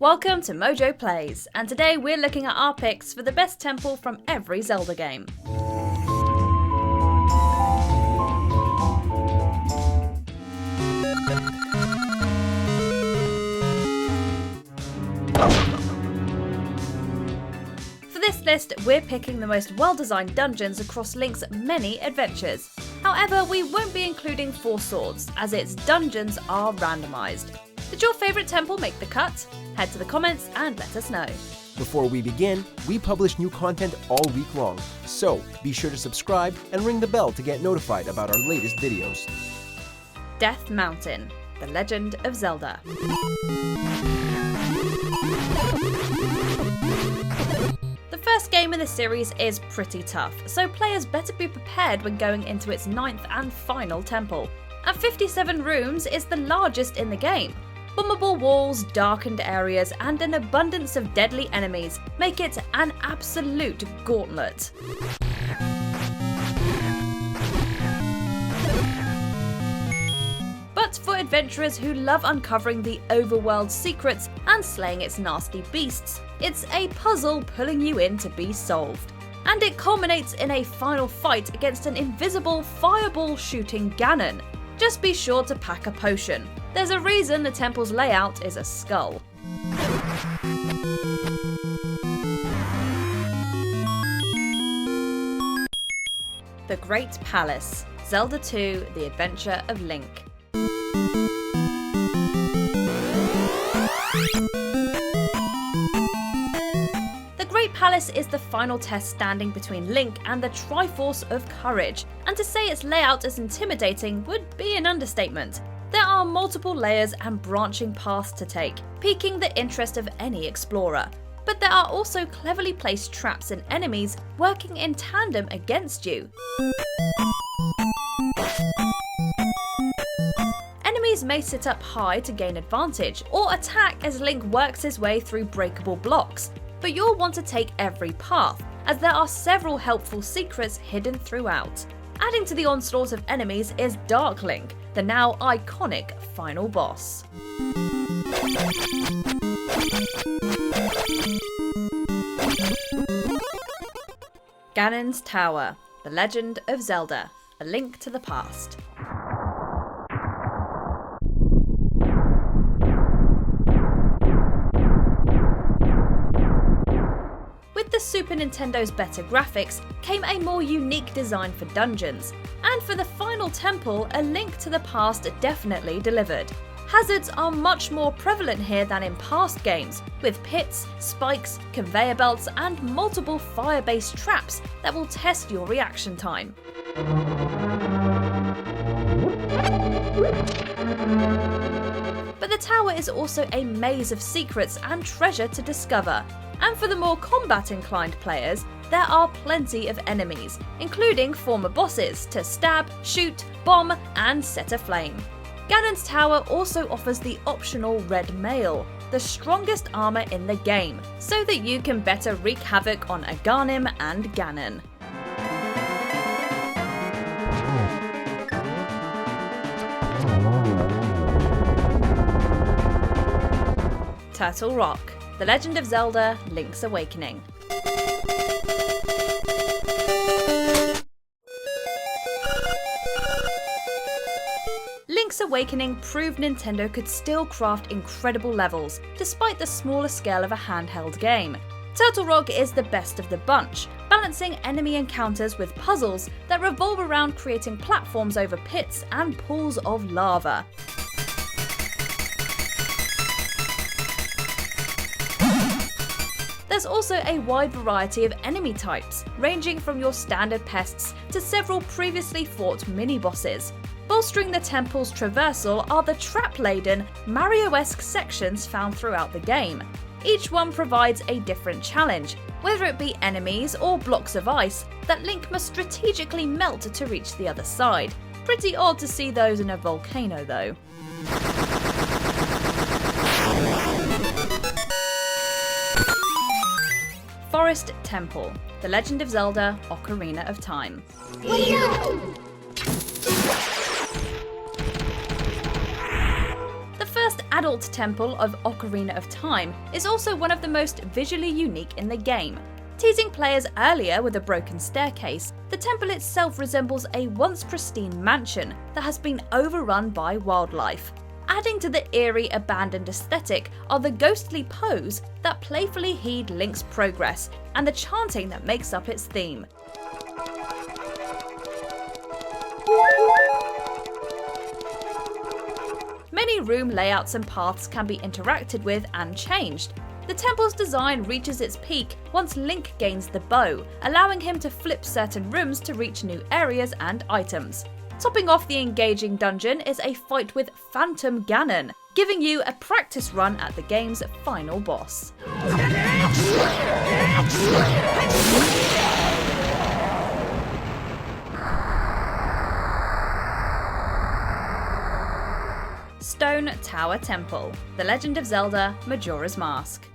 Welcome to MojoPlays, and today we're looking at our picks for the best temple from every Zelda game. For this list, we're picking the most well-designed dungeons across Link's many adventures. However, we won't be including Four Swords, as its dungeons are randomized. Did your favourite temple make the cut? Head to the comments and let us know. Before we begin, we publish new content all week long, so be sure to subscribe and ring the bell to get notified about our latest videos. Death Mountain, The Legend of Zelda. The first game in the series is pretty tough, so players better be prepared when going into its 9th and final temple. At 57 rooms, it's the largest in the game. Bombable walls, darkened areas, and an abundance of deadly enemies make it an absolute gauntlet. But for adventurers who love uncovering the overworld secrets and slaying its nasty beasts, it's a puzzle pulling you in to be solved. And it culminates in a final fight against an invisible fireball-shooting Ganon. Just be sure to pack a potion. There's a reason the temple's layout is a skull. The Great Palace, Zelda 2: The Adventure of Link. The Great Palace is the final test standing between Link and the Triforce of Courage, and to say its layout is intimidating would be an understatement. There are multiple layers and branching paths to take, piquing the interest of any explorer. But there are also cleverly placed traps and enemies working in tandem against you. Enemies may sit up high to gain advantage, or attack as Link works his way through breakable blocks. But you'll want to take every path, as there are several helpful secrets hidden throughout. Adding to the onslaught of enemies is Dark Link, the now iconic final boss. Ganon's Tower, The Legend of Zelda, A Link to the Past. With the Super Nintendo's better graphics came a more unique design for dungeons, and for the final temple, A Link to the Past definitely delivered. Hazards are much more prevalent here than in past games, with pits, spikes, conveyor belts, and multiple fire-based traps that will test your reaction time. But the tower is also a maze of secrets and treasure to discover. And for the more combat-inclined players, there are plenty of enemies, including former bosses to stab, shoot, bomb, and set aflame. Ganon's Tower also offers the optional Red Mail, the strongest armour in the game, so that you can better wreak havoc on Aghanim and Ganon. Turtle Rock, The Legend of Zelda: Link's Awakening. Link's Awakening proved Nintendo could still craft incredible levels, despite the smaller scale of a handheld game. Turtle Rock is the best of the bunch, balancing enemy encounters with puzzles that revolve around creating platforms over pits and pools of lava. There's also a wide variety of enemy types, ranging from your standard pests to several previously fought mini-bosses. Bolstering the temple's traversal are the trap-laden, Mario-esque sections found throughout the game. Each one provides a different challenge, whether it be enemies or blocks of ice that Link must strategically melt to reach the other side. Pretty odd to see those in a volcano though. Forest Temple, The Legend of Zelda: Ocarina of Time. The first adult temple of Ocarina of Time is also one of the most visually unique in the game. Teasing players earlier with a broken staircase, the temple itself resembles a once pristine mansion that has been overrun by wildlife. Adding to the eerie, abandoned aesthetic are the ghostly pose that playfully heed Link's progress and the chanting that makes up its theme. Many room layouts and paths can be interacted with and changed. The temple's design reaches its peak once Link gains the bow, allowing him to flip certain rooms to reach new areas and items. Topping off the engaging dungeon is a fight with Phantom Ganon, giving you a practice run at the game's final boss. Stone Tower Temple, The Legend of Zelda, Majora's Mask.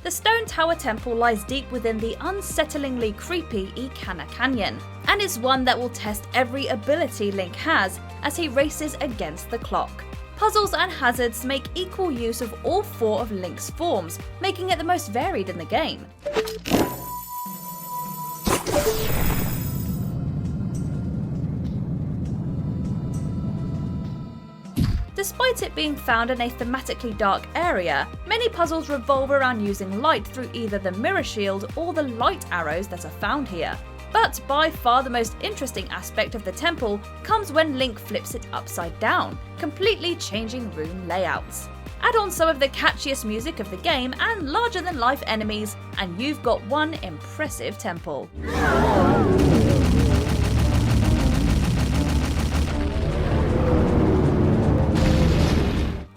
The Stone Tower Temple lies deep within the unsettlingly creepy Ikana Canyon, and is one that will test every ability Link has as he races against the clock. Puzzles and hazards make equal use of all four of Link's forms, making it the most varied in the game. Despite it being found in a thematically dark area, many puzzles revolve around using light through either the mirror shield or the light arrows that are found here. But by far the most interesting aspect of the temple comes when Link flips it upside down, completely changing room layouts. Add on some of the catchiest music of the game and larger-than-life enemies, and you've got one impressive temple.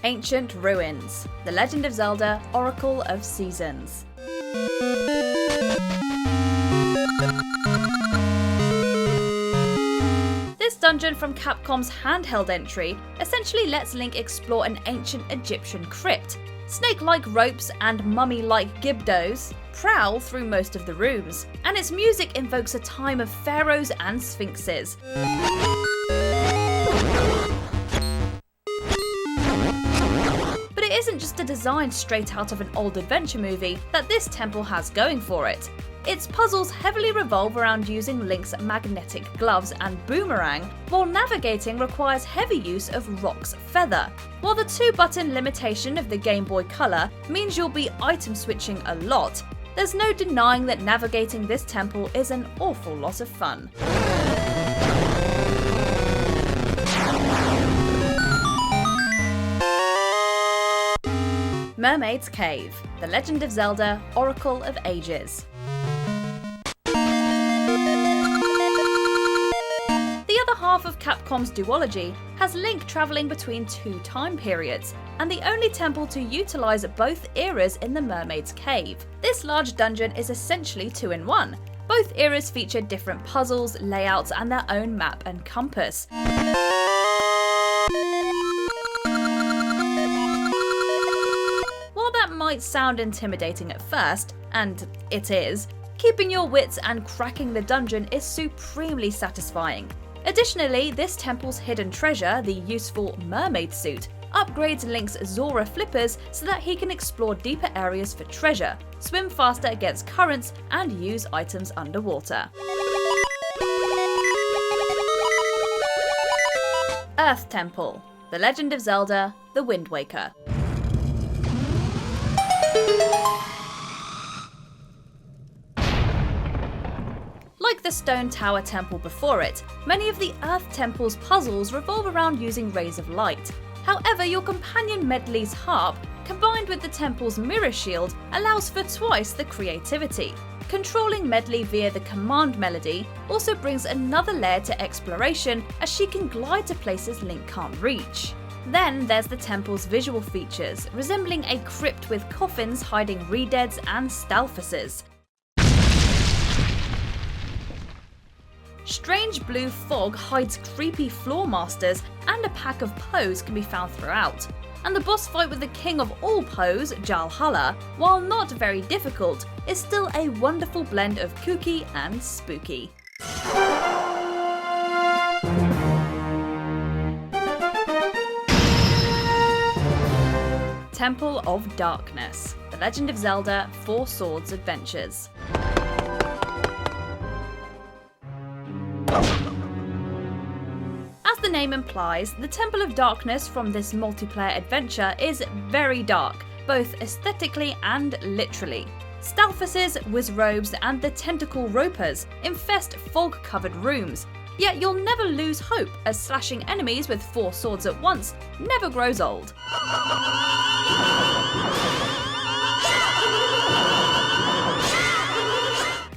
Ancient Ruins, The Legend of Zelda, Oracle of Seasons. This dungeon from Capcom's handheld entry essentially lets Link explore an ancient Egyptian crypt. Snake-like ropes and mummy-like gibdos prowl through most of the rooms, and its music invokes a time of pharaohs and sphinxes. It isn't just a design straight out of an old adventure movie that this temple has going for it. Its puzzles heavily revolve around using Link's magnetic gloves and boomerang, while navigating requires heavy use of Rock's feather. While the 2-button limitation of the Game Boy Color means you'll be item switching a lot, there's no denying that navigating this temple is an awful lot of fun. Mermaid's Cave, The Legend of Zelda, Oracle of Ages. The other half of Capcom's duology has Link travelling between two time periods, and the only temple to utilise both eras in the Mermaid's Cave. This large dungeon is essentially 2-in-1. Both eras feature different puzzles, layouts, and their own map and compass. Might sound intimidating at first, and it is, keeping your wits and cracking the dungeon is supremely satisfying. Additionally, this temple's hidden treasure, the useful mermaid suit, upgrades Link's Zora flippers so that he can explore deeper areas for treasure, swim faster against currents, and use items underwater. Earth Temple, The Legend of Zelda, The Wind Waker. Like the Stone Tower Temple before it, many of the Earth Temple's puzzles revolve around using rays of light. However, your companion Medli's harp, combined with the temple's mirror shield, allows for twice the creativity. Controlling Medli via the command melody also brings another layer to exploration, as she can glide to places Link can't reach. Then there's the temple's visual features, resembling a crypt with coffins hiding redeads and stalfuses. Strange blue fog hides creepy floor masters, and a pack of Poes can be found throughout. And the boss fight with the king of all Poes, Jalhalla, while not very difficult, is still a wonderful blend of kooky and spooky. Temple of Darkness, The Legend of Zelda 4 Swords Adventures. As the name implies, the Temple of Darkness from this multiplayer adventure is very dark, both aesthetically and literally. Stalfuses, Wizrobes, and the Tentacle Ropers infest fog-covered rooms, yet you'll never lose hope as slashing enemies with 4 swords at once never grows old.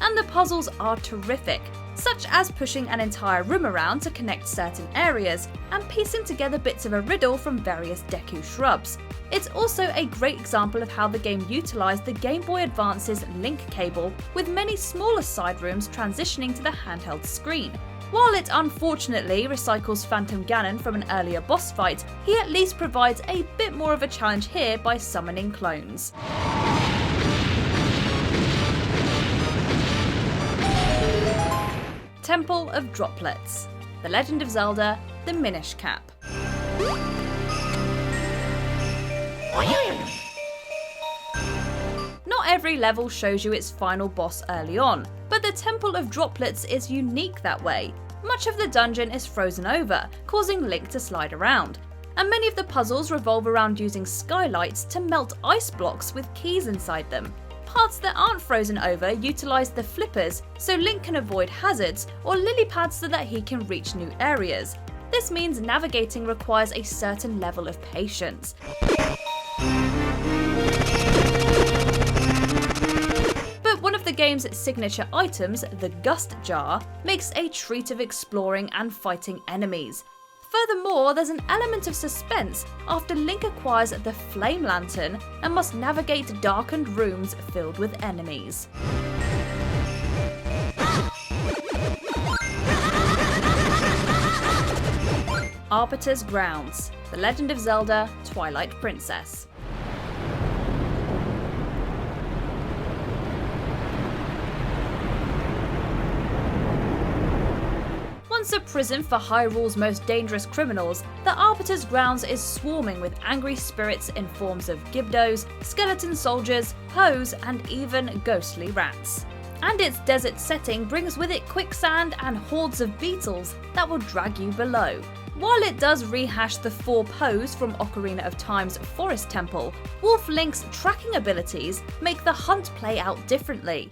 And the puzzles are terrific, such as pushing an entire room around to connect certain areas and piecing together bits of a riddle from various Deku shrubs. It's also a great example of how the game utilised the Game Boy Advance's link cable, with many smaller side rooms transitioning to the handheld screen. While it unfortunately recycles Phantom Ganon from an earlier boss fight, he at least provides a bit more of a challenge here by summoning clones. Temple of Droplets, The Legend of Zelda, the Minish Cap. Not every level shows you its final boss early on, but the Temple of Droplets is unique that way. Much of the dungeon is frozen over, causing Link to slide around, and many of the puzzles revolve around using skylights to melt ice blocks with keys inside them. Parts that aren't frozen over utilise the flippers so Link can avoid hazards, or lily pads so that he can reach new areas. This means navigating requires a certain level of patience. But one of the game's signature items, the Gust Jar, makes a treat of exploring and fighting enemies. Furthermore, there's an element of suspense after Link acquires the Flame Lantern and must navigate darkened rooms filled with enemies. Arbiter's Grounds, The Legend of Zelda Twilight Princess. Once a prison for Hyrule's most dangerous criminals, the Arbiter's Grounds is swarming with angry spirits in forms of Gibdos, skeleton soldiers, hoes, and even ghostly rats. And its desert setting brings with it quicksand and hordes of beetles that will drag you below. While it does rehash the 4 Poes from Ocarina of Time's Forest Temple, Wolf Link's tracking abilities make the hunt play out differently.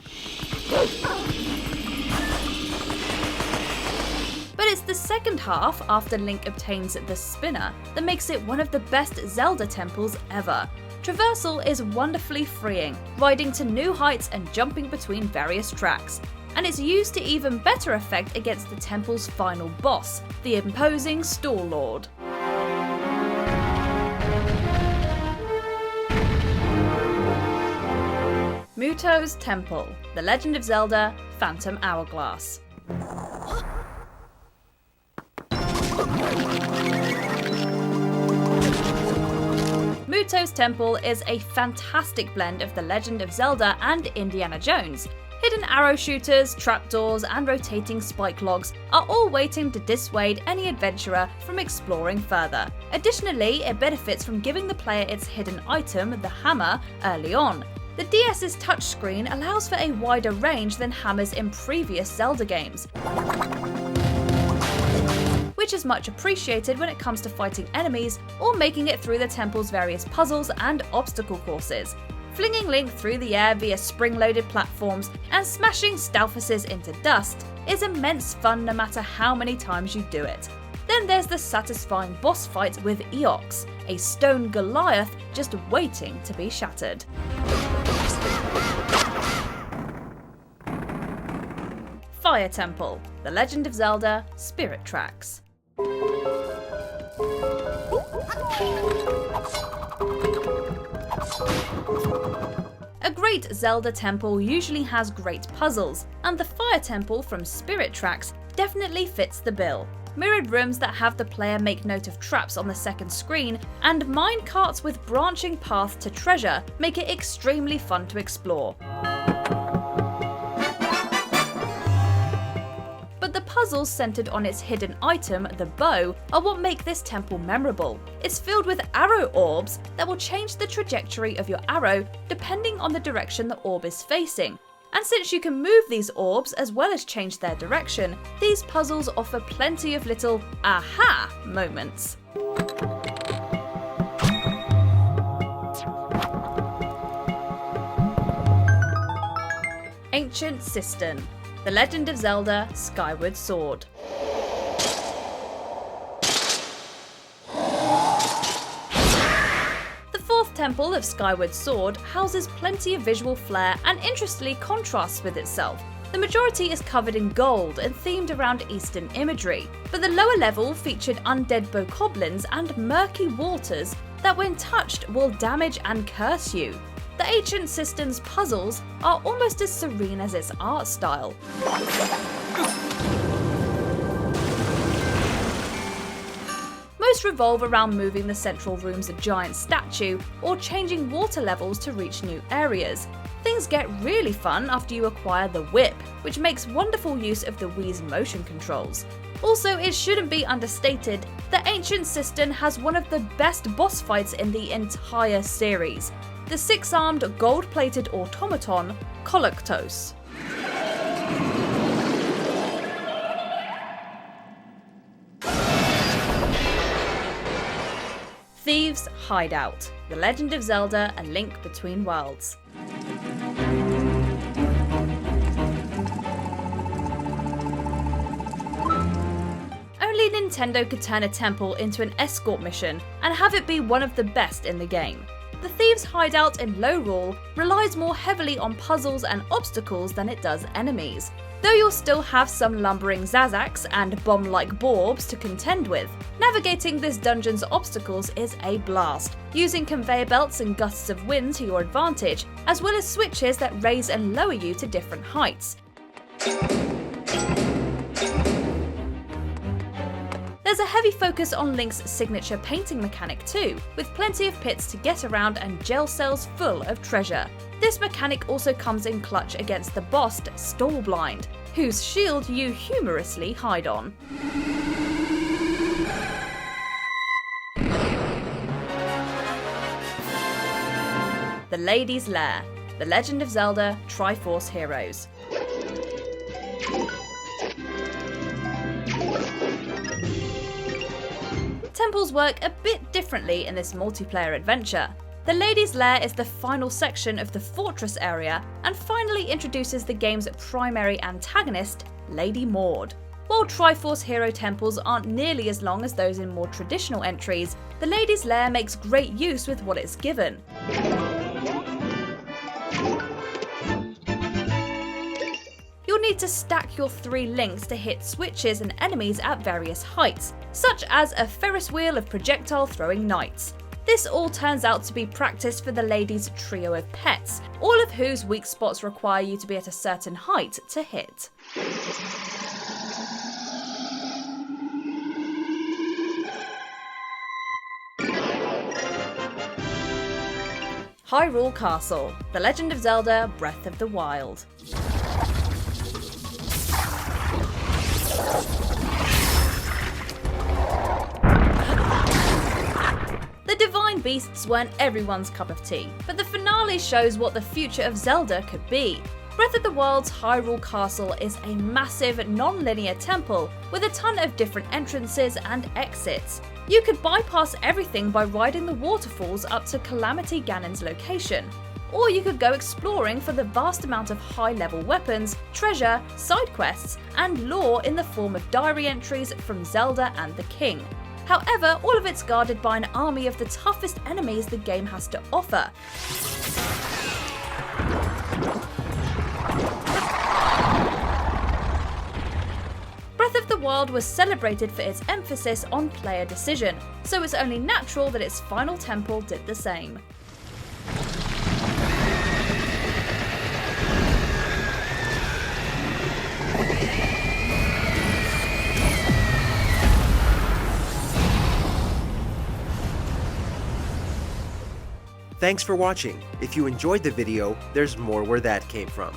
But it's the second half, after Link obtains the Spinner, that makes it one of the best Zelda temples ever. Traversal is wonderfully freeing, riding to new heights and jumping between various tracks. And it's used to even better effect against the temple's final boss, the imposing Stall Lord. MUTOH'S Temple, The Legend of Zelda Phantom Hourglass. MUTOH'S Temple is a fantastic blend of The Legend of Zelda and Indiana Jones. Hidden arrow shooters, trapdoors, and rotating spike logs are all waiting to dissuade any adventurer from exploring further. Additionally, it benefits from giving the player its hidden item, the hammer, early on. The DS's touchscreen allows for a wider range than hammers in previous Zelda games, which is much appreciated when it comes to fighting enemies or making it through the temple's various puzzles and obstacle courses. Flinging Link through the air via spring-loaded platforms and smashing Stalfuses into dust is immense fun no matter how many times you do it. Then there's the satisfying boss fight with Eox, a stone Goliath just waiting to be shattered. Fire Temple, The Legend of Zelda Spirit Tracks. A great Zelda temple usually has great puzzles, and the Fire Temple from Spirit Tracks definitely fits the bill. Mirrored rooms that have the player make note of traps on the second screen, and mine carts with branching paths to treasure make it extremely fun to explore. But the puzzles centered on its hidden item, the bow, are what make this temple memorable. It's filled with arrow orbs that will change the trajectory of your arrow depending on the direction the orb is facing. And since you can move these orbs as well as change their direction, these puzzles offer plenty of little aha moments. Ancient Cistern, The Legend of Zelda: Skyward Sword. The fourth temple of Skyward Sword houses plenty of visual flair and interestingly contrasts with itself. The majority is covered in gold and themed around Eastern imagery, but the lower level featured undead bokoblins and murky waters that when touched will damage and curse you. The Ancient Cistern's puzzles are almost as serene as its art style. Most revolve around moving the central room's giant statue or changing water levels to reach new areas. Things get really fun after you acquire the whip, which makes wonderful use of the Wii's motion controls. Also, it shouldn't be understated that Ancient Cistern has one of the best boss fights in the entire series, the six-armed gold-plated automaton, Koloktos. THIEVES Hideout, The Legend of Zelda: A Link Between Worlds. Only Nintendo could turn a temple into an escort mission and have it be one of the best in the game. The Thieves' Hideout in Lorule relies more heavily on puzzles and obstacles than it does enemies, though you'll still have some lumbering Zazaks and bomb-like Borbs to contend with. Navigating this dungeon's obstacles is a blast, using conveyor belts and gusts of wind to your advantage, as well as switches that raise and lower you to different heights. There's a heavy focus on Link's signature painting mechanic too, with plenty of pits to get around and gel cells full of treasure. This mechanic also comes in clutch against the boss Stallblind, whose shield you humorously hide on. The Lady's Lair, The Legend of Zelda: Triforce Heroes. Temples work a bit differently in this multiplayer adventure. The Lady's Lair is the final section of the fortress area and finally introduces the game's primary antagonist, Lady Maud. While Triforce Hero temples aren't nearly as long as those in more traditional entries, the Lady's Lair makes great use with what it's given. You'll need to stack your 3 links to hit switches and enemies at various heights, such as a Ferris wheel of projectile throwing knights. This all turns out to be practice for the lady's trio of pets, all of whose weak spots require you to be at a certain height to hit. Hyrule Castle, The Legend of Zelda: Breath of the Wild. The Divine Beasts weren't everyone's cup of tea, but the finale shows what the future of Zelda could be. Breath of the Wild's Hyrule Castle is a massive, non-linear temple with a ton of different entrances and exits. You could bypass everything by riding the waterfalls up to Calamity Ganon's location, or you could go exploring for the vast amount of high-level weapons, treasure, side quests, and lore in the form of diary entries from Zelda and the King. However, all of it's guarded by an army of the toughest enemies the game has to offer. Breath of the Wild was celebrated for its emphasis on player decision, so it's only natural that its final temple did the same. Thanks for watching. If you enjoyed the video, there's more where that came from.